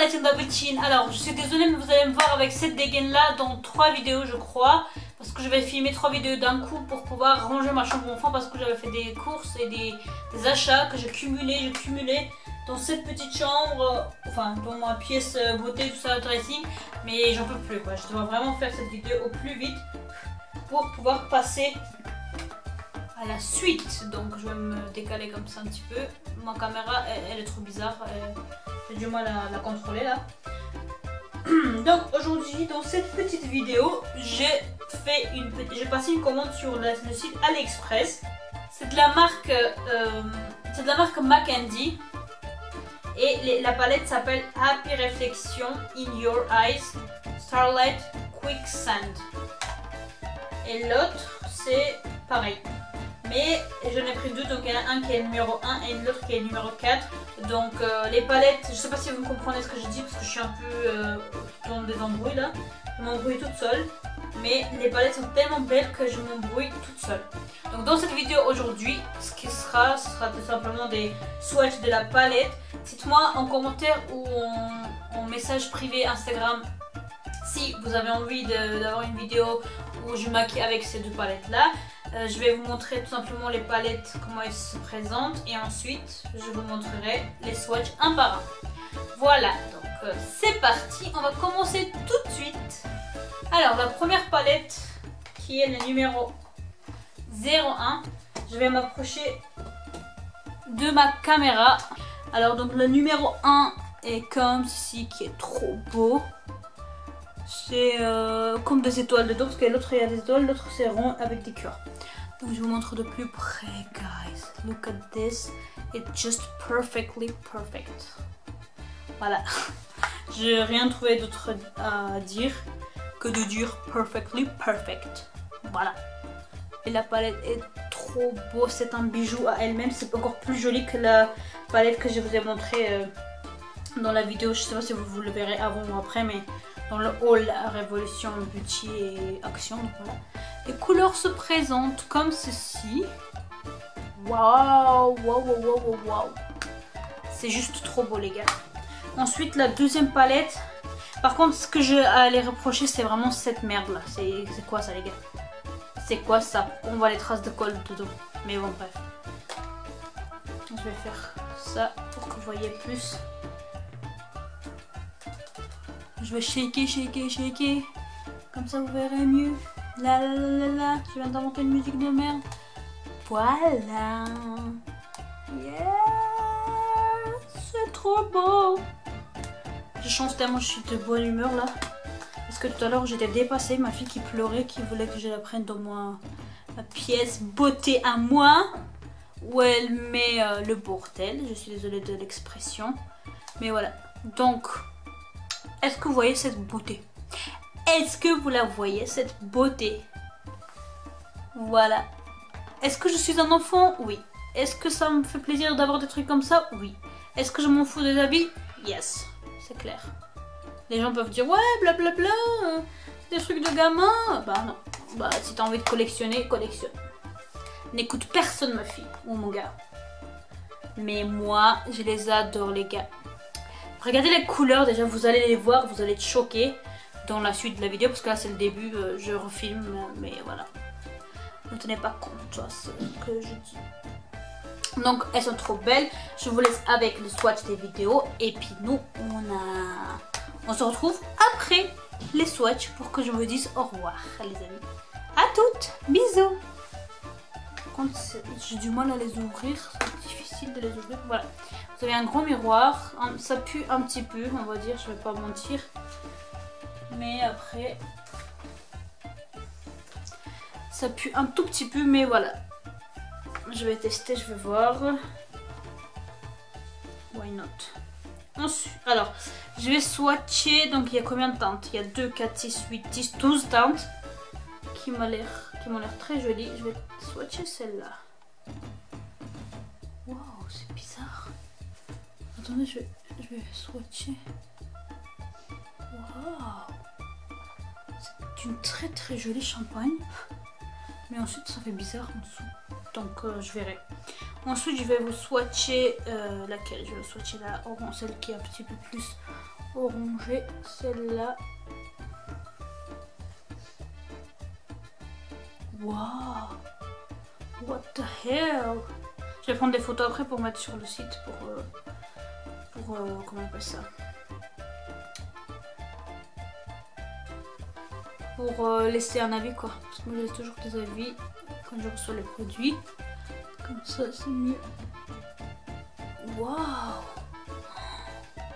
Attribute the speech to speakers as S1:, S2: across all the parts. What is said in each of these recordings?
S1: Lighting Double Chin. Alors je suis désolée mais vous allez me voir avec cette dégaine là dans 3 vidéos je crois. Parce que je vais filmer 3 vidéos d'un coup pour pouvoir ranger ma chambre d'enfant. Parce que j'avais fait des courses et des achats que j'ai cumulés dans cette petite chambre. Enfin dans ma pièce beauté, tout ça, dressing. Mais j'en peux plus quoi, je dois vraiment faire cette vidéo au plus vite pour pouvoir passer à la suite. Donc je vais me décaler comme ça un petit peu. Ma caméra elle est trop bizarre, j'ai du mal à la contrôler là. Donc aujourd'hui dans cette petite vidéo j'ai passé une commande sur le site AliExpress. C'est de la marque McKenzie et la palette s'appelle Happy Reflection in Your Eyes Starlight Quicksand. Et l'autre c'est pareil. Mais j'en ai pris deux, donc il y en a un qui est numéro 1 et l'autre qui est numéro 4. Donc les palettes, je sais pas si vous comprenez ce que je dis parce que je suis un peu dans des embrouilles là. Je m'embrouille toute seule. Mais les palettes sont tellement belles que je m'embrouille toute seule. Donc dans cette vidéo aujourd'hui, ce sera tout simplement des swatchs de la palette. Dites-moi en commentaire ou en message privé Instagram si vous avez envie d'avoir une vidéo où je maquille avec ces deux palettes là. Je vais vous montrer tout simplement les palettes, comment elles se présentent et ensuite je vous montrerai les swatchs un par un. Voilà, donc c'est parti, on va commencer tout de suite. Alors la première palette qui est le numéro 01, je vais m'approcher de ma caméra. Alors donc le numéro 1 est comme ceci qui est trop beau. C'est comme des étoiles dedans parce que l'autre il y a des étoiles, l'autre c'est rond avec des cœurs. Donc je vous montre de plus près, guys. Look at this. It's just perfectly perfect. Voilà. J'ai rien trouvé d'autre à dire que de dire perfectly perfect. Voilà. Et la palette est trop beau. C'est un bijou à elle-même. C'est encore plus joli que la palette que je vous ai montrée dans la vidéo. Je sais pas si vous le verrez avant ou après, mais dans le haul Révolution Beauty et Action. Donc voilà. Les couleurs se présentent comme ceci. Waouh, waouh, waouh, waouh, waouh. C'est juste trop beau les gars. Ensuite la deuxième palette. Par contre ce que je allais reprocher c'est vraiment cette merde là. C'est quoi ça les gars? C'est quoi ça? Pourquoi on voit les traces de colle dedans? Mais bon bref. Je vais faire ça pour que vous voyez plus. Je vais shaker, shaker, shaker. Comme ça vous verrez mieux. La la la la la. Je viens d'inventer une musique de merde. Voilà. Yeah. C'est trop beau. Je change tellement je suis de bonne humeur là. Parce que tout à l'heure j'étais dépassée. Ma fille qui pleurait, qui voulait que je la prenne dans ma pièce beauté à moi. Où elle met le bordel. Je suis désolée de l'expression. Mais voilà. Donc, est-ce que vous voyez cette beauté? Est-ce que vous la voyez, cette beauté? Voilà. Est-ce que je suis un enfant? Oui. Est-ce que ça me fait plaisir d'avoir des trucs comme ça? Oui. Est-ce que je m'en fous des habits? Yes. C'est clair. Les gens peuvent dire, ouais, blablabla, des trucs de gamin. Bah non. Bah si t'as envie de collectionner, collectionne. N'écoute personne ma fille ou mon gars. Mais moi, je les adore les gars. Regardez les couleurs déjà, vous allez les voir, vous allez être choqués dans la suite de la vidéo parce que là c'est le début, je refilme, mais voilà. Ne tenez pas compte de ce que je dis. Donc elles sont trop belles. Je vous laisse avec le swatch des vidéos et puis nous on se retrouve après les swatchs pour que je vous dise au revoir les amis. À toutes, bisous. Par contre j'ai du mal à les ouvrir, c'est difficile de les ouvrir. Voilà. Vous avez un gros miroir, ça pue un petit peu, on va dire, je vais pas mentir. Mais après, ça pue un tout petit peu, mais voilà. Je vais tester, je vais voir. Why not? Ensuite, alors, je vais swatcher, donc il y a combien de teintes? Il y a 2, 4, 6, 8, 10, 12 teintes qui m'ont l'air très jolies. Je vais swatcher celle-là. Wow, c'est bizarre. Attendez, je vais swatcher. Waouh. C'est une très très jolie champagne. Mais ensuite ça fait bizarre en dessous. Donc je verrai. Ensuite, je vais vous swatcher laquelle? Je vais swatcher la orange, celle qui est un petit peu plus orangée, celle-là. Wow! What the hell? Je vais prendre des photos après pour mettre sur le site pour comment on appelle ça? Pour laisser un avis quoi. Parce que moi je laisse toujours des avis quand je reçois les produits. Comme ça c'est mieux. Waouh!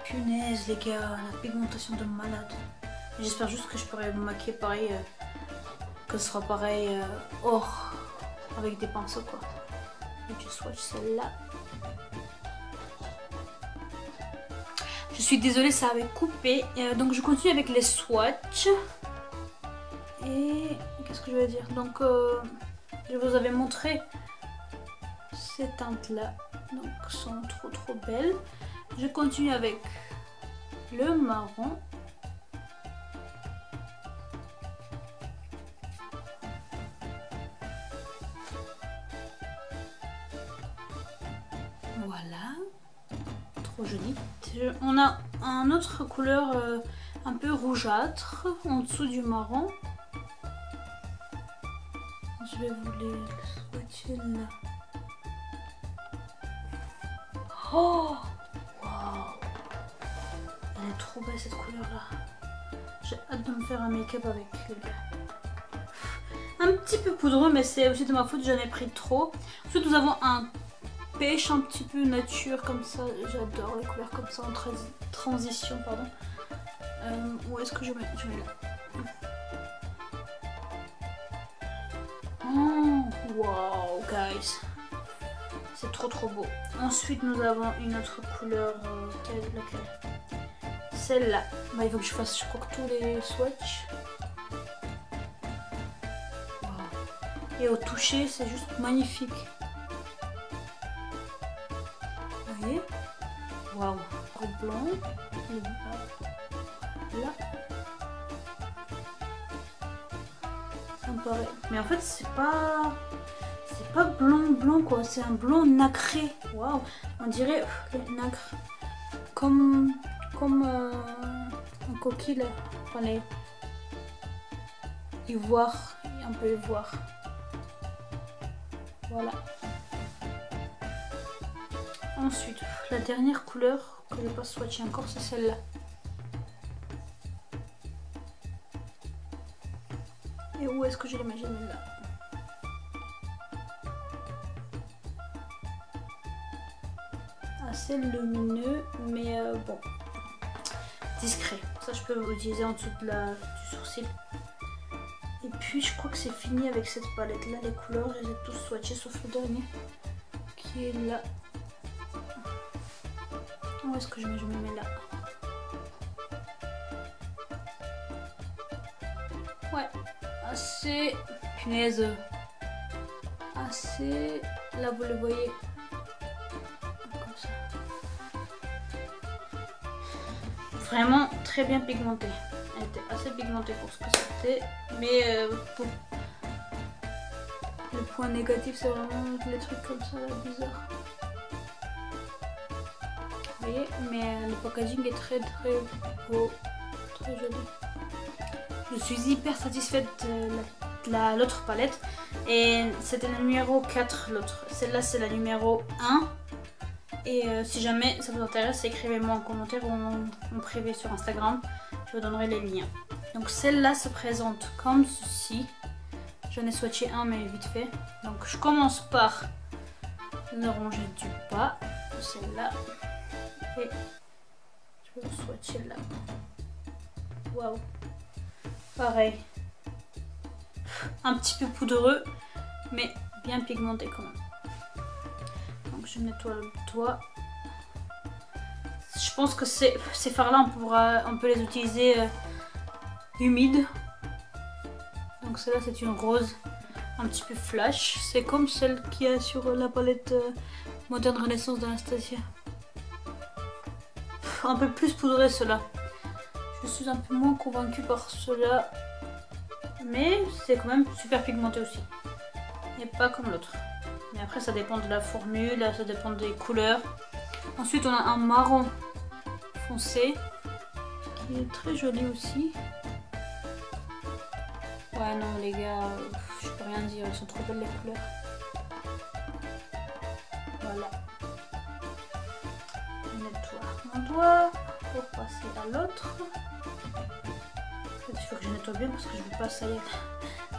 S1: Punaise les gars, la pigmentation de malade. J'espère juste que je pourrai me maquiller pareil, que ce sera pareil or avec des pinceaux quoi. Et je swatch celle-là. Je suis désolée, ça avait coupé. Donc je continue avec les swatchs. Et qu'est-ce que je vais dire? Donc je vous avais montré ces teintes-là. Donc sont trop belles. Je continue avec le marron. Voilà, trop joli. On a un autre couleur un peu rougeâtre en dessous du marron. Je vais vous les swatcher là. Oh, wow. Elle est trop belle cette couleur là. J'ai hâte de me faire un make-up avec les gars. Un petit peu poudreux, mais c'est aussi de ma faute, j'en ai pris trop. Ensuite nous avons un pêche un petit peu nature comme ça. J'adore les couleurs comme ça en transition, pardon. Où est-ce que je mets là. Oh, wow, guys. C'est trop beau. Ensuite, nous avons une autre couleur. Laquelle? Celle-là. Bah, il faut que je fasse, je crois que tous les swatchs. Wow. Et au toucher, c'est juste magnifique. Vous voyez? Waouh. Le blanc. Là. Ça me paraît. Mais en fait, c'est pas blanc quoi, c'est un blanc nacré. Waouh, on dirait nacre comme un coquille là. Enfin, les ivoire, un peu ivoire. Voilà. Ensuite, la dernière couleur que je vais pas swatcher encore, c'est celle-là. Et où est-ce que je l'imagine là? Assez lumineux, mais bon, discret. Ça, je peux l'utiliser en dessous de du sourcil. Et puis, je crois que c'est fini avec cette palette là. Les couleurs, je les ai tous swatchés sauf le dernier qui est là. Où est-ce que je me mets là? Ouais, assez. Punaise. Assez. Là, vous le voyez. Vraiment très bien pigmentée. Elle était assez pigmentée pour ce que c'était. Mais pour le point négatif, c'est vraiment les trucs comme ça, là, bizarre. Vous voyez, mais le packaging est très beau, très joli. Je suis hyper satisfaite de l'autre palette. Et c'était la numéro 4, l'autre. Celle-là, c'est la numéro 1. Et si jamais ça vous intéresse, écrivez-moi en commentaire ou en privé sur Instagram. Je vous donnerai les liens. Donc celle-là se présente comme ceci. J'en ai swatché un mais vite fait. Donc je commence par le ranger du bas. Celle-là. Et je vais vous swatcher là. Waouh. Pareil. Un petit peu poudreux, mais bien pigmenté quand même. Donc je nettoie le doigt. Je pense que ces fards là on peut les utiliser humides. Donc celle-là c'est une rose un petit peu flash. C'est comme celle qu'il y a sur la palette Moderne Renaissance d'Anastasia. Un peu plus poudré cela. Je suis un peu moins convaincue par cela. Mais c'est quand même super pigmenté aussi. Et pas comme l'autre. Mais après ça dépend de la formule, ça dépend des couleurs. Ensuite on a un marron foncé qui est très joli aussi. Ouais non les gars, je peux rien dire, elles sont trop belles les couleurs. Voilà. Je nettoie mon doigt pour passer à l'autre. Il faut que je nettoie bien parce que je ne veux pas salir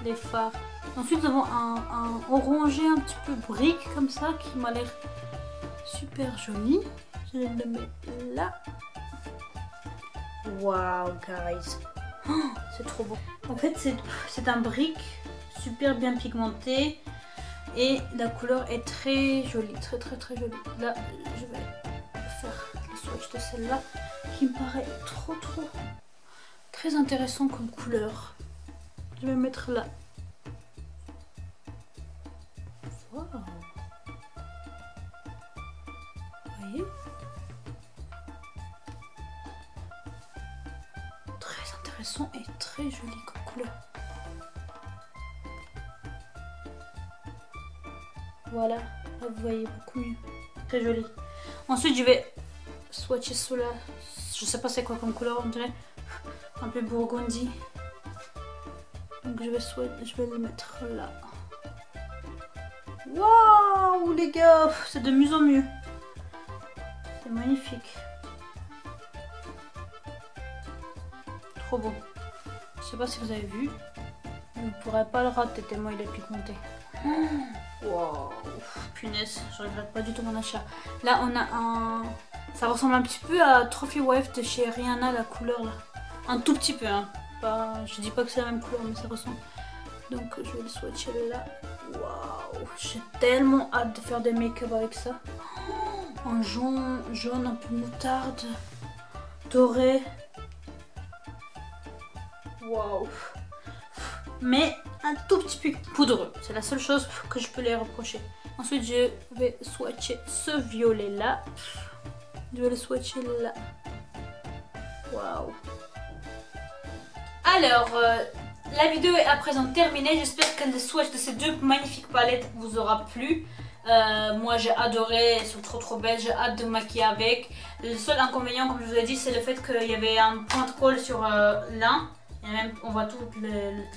S1: les fards. Ensuite nous avons un orangé un petit peu brique comme ça qui m'a l'air super joli. Je vais le mettre là. Wow guys, oh, c'est trop beau. En fait c'est un brique super bien pigmenté et la couleur est très jolie, très jolie. Là je vais faire le swatch de celle-là qui me paraît trop très intéressant comme couleur. Je vais mettre là. Wow. Vous voyez? Très intéressant et très joli comme couleur. Voilà, là vous voyez beaucoup mieux. Très joli. Ensuite je vais swatcher cela. Je sais pas c'est quoi comme couleur, on dirait un peu burgundy. Donc je vais le mettre là. Waouh les gars, c'est de mieux en mieux. C'est magnifique. Trop beau. Je sais pas si vous avez vu. Vous ne pourrez pas le rater tellement il est pigmenté. Wow, punaise, je regrette pas du tout mon achat. Là on a un... Ça ressemble un petit peu à Trophy Wife de chez Rihanna, la couleur là. Un tout petit peu, hein. Pas... Je dis pas que c'est la même couleur, mais ça ressemble. Donc je vais le swatcher là. Waouh, j'ai tellement hâte de faire des make-up avec ça. En jaune, un peu moutarde, doré. Waouh. Mais un tout petit peu poudreux. C'est la seule chose que je peux les reprocher. Ensuite, je vais swatcher ce violet là. Je vais le swatcher là. Waouh. Alors, la vidéo est à présent terminée. J'espère que le swatch de ces deux magnifiques palettes vous aura plu. Moi j'ai adoré, elles sont trop belles, j'ai hâte de me maquiller avec. Le seul inconvénient, comme je vous ai dit, c'est le fait qu'il y avait un point de colle sur l'un. On voit toutes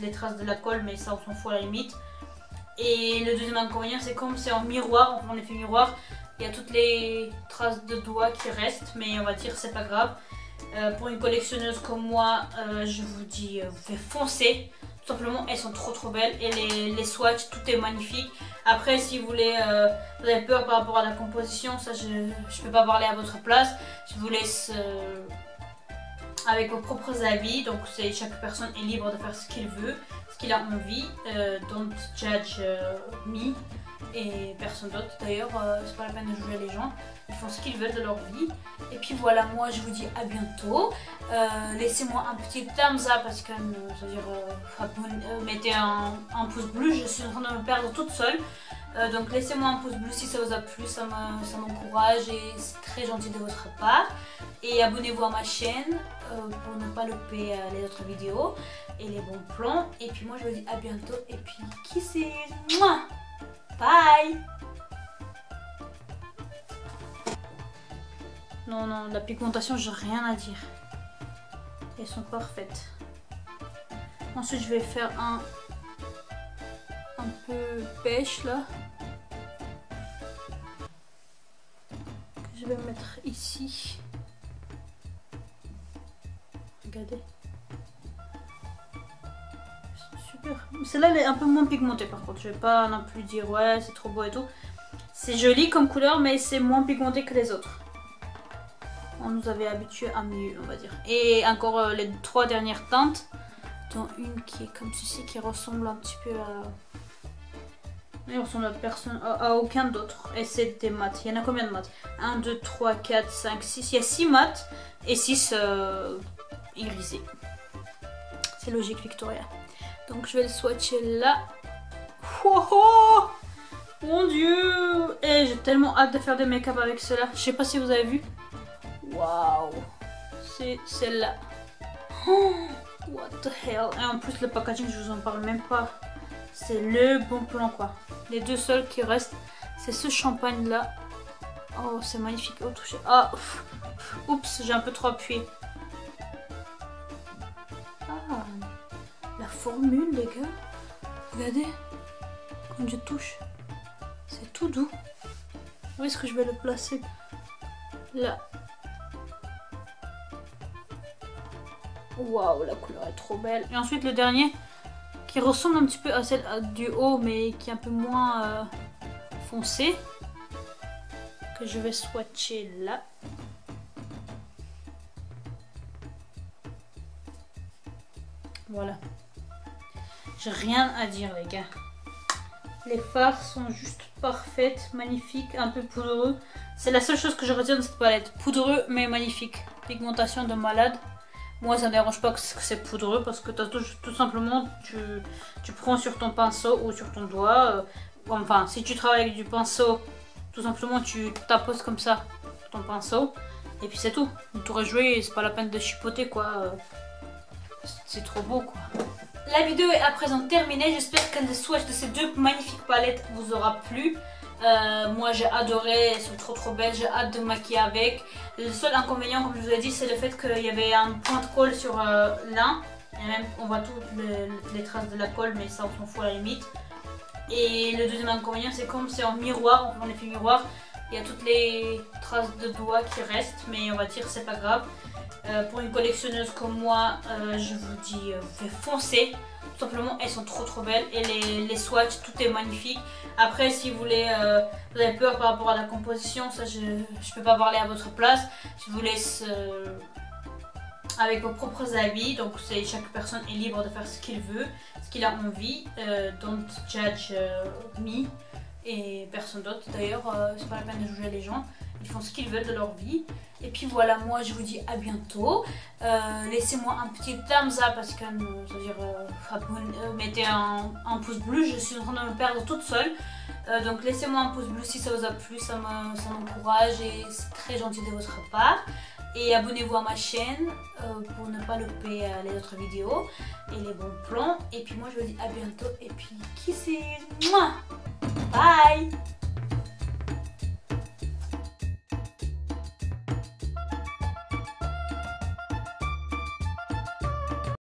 S1: les traces de la colle, mais ça on s'en fout à la limite. Et le deuxième inconvénient, c'est comme c'est en miroir, en effet miroir, il y a toutes les traces de doigts qui restent, mais on va dire c'est pas grave. Pour une collectionneuse comme moi, je vous dis, vous faites foncer. Tout simplement, elles sont trop belles. Et les swatchs, tout est magnifique. Après, si vous voulez, vous avez peur par rapport à la composition, ça je ne peux pas parler à votre place. Je vous laisse avec vos propres avis. Donc chaque personne est libre de faire ce qu'il veut, ce qu'il a envie. Don't judge me. Et personne d'autre d'ailleurs, c'est pas la peine de juger les gens, ils font ce qu'ils veulent de leur vie. Et puis voilà, moi je vous dis à bientôt. Laissez-moi un petit thumbs up parce que mettez un pouce bleu, je suis en train de me perdre toute seule. Donc laissez-moi un pouce bleu si ça vous a plu, ça m'encourage et c'est très gentil de votre part. Et abonnez-vous à ma chaîne pour ne pas louper les autres vidéos et les bons plans. Et puis moi je vous dis à bientôt et puis kisses. Mouah. Bye. Non, la pigmentation, j'ai rien à dire. Elles sont parfaites. Ensuite, je vais faire un peu pêche là. Que je vais mettre ici. Regardez. Celle-là elle est un peu moins pigmentée par contre, je vais pas non plus dire ouais c'est trop beau et tout. C'est joli comme couleur mais c'est moins pigmenté que les autres. On nous avait habitué à mieux on va dire. Et encore les 3 dernières teintes, dont une qui est comme ceci qui ressemble un petit peu à... Elle ressemble à personne, à aucun d'autre. Et c'est des mats. Il y en a combien de mats? 1, 2, 3, 4, 5, 6. Il y a 6 mats et 6 irisés. C'est logique Victoria. Donc je vais le swatcher là. Oh, oh mon dieu. Et j'ai tellement hâte de faire des make-up avec cela. Je sais pas si vous avez vu. Waouh. C'est celle-là. Oh, what the hell. Et en plus le packaging je vous en parle même pas. C'est le bon plan quoi. Les deux seuls qui restent, c'est ce champagne là. Oh, c'est magnifique. Oh, touché. Ah, oups, j'ai un peu trop appuyé. Ah, la formule, les gars. Regardez, quand je touche, c'est tout doux. Où est-ce que je vais le placer? Là. Waouh, la couleur est trop belle. Et ensuite le dernier, qui ressemble un petit peu à celle du haut, mais qui est un peu moins foncé, que je vais swatcher là. Voilà. J'ai rien à dire, les gars. Les fards sont juste parfaites, magnifiques, un peu poudreux. C'est la seule chose que je retiens de cette palette. Poudreux mais magnifique. Pigmentation de malade. Moi ça ne dérange pas que c'est poudreux parce que tout simplement tu prends sur ton pinceau ou sur ton doigt. Enfin si tu travailles avec du pinceau, tout simplement tu taposes comme ça ton pinceau. Et puis c'est tout. Le tour est joué, c'est pas la peine de chipoter quoi. C'est trop beau quoi. La vidéo est à présent terminée. J'espère que le swatch de ces deux magnifiques palettes vous aura plu. Moi j'ai adoré, elles sont trop belles, j'ai hâte de me maquiller avec. Le seul inconvénient comme je vous ai dit c'est le fait qu'il y avait un point de colle sur l'un. Et même on voit toutes les traces de la colle mais ça on s'en fout à la limite. Et le deuxième inconvénient c'est comme c'est en miroir, en effet miroir, il y a toutes les traces de doigts qui restent mais on va dire c'est pas grave. Pour une collectionneuse comme moi, je vous dis, vous foncez. Tout simplement, elles sont trop belles. Et les swatchs, tout est magnifique. Après, si vous voulez, vous avez peur par rapport à la composition, ça je peux pas parler à votre place. Je vous laisse avec vos propres avis. Donc chaque personne est libre de faire ce qu'il veut, ce qu'il a envie. Don't judge me et personne d'autre. D'ailleurs, c'est pas la peine de juger les gens. Ils font ce qu'ils veulent de leur vie. Et puis voilà, moi je vous dis à bientôt. Laissez-moi un petit thumbs up parce que mettez un pouce bleu. Je suis en train de me perdre toute seule. Donc laissez-moi un pouce bleu si ça vous a plu, ça m'encourage et c'est très gentil de votre part. Et abonnez-vous à ma chaîne pour ne pas louper les autres vidéos et les bons plans. Et puis moi je vous dis à bientôt et puis kisses. Bye.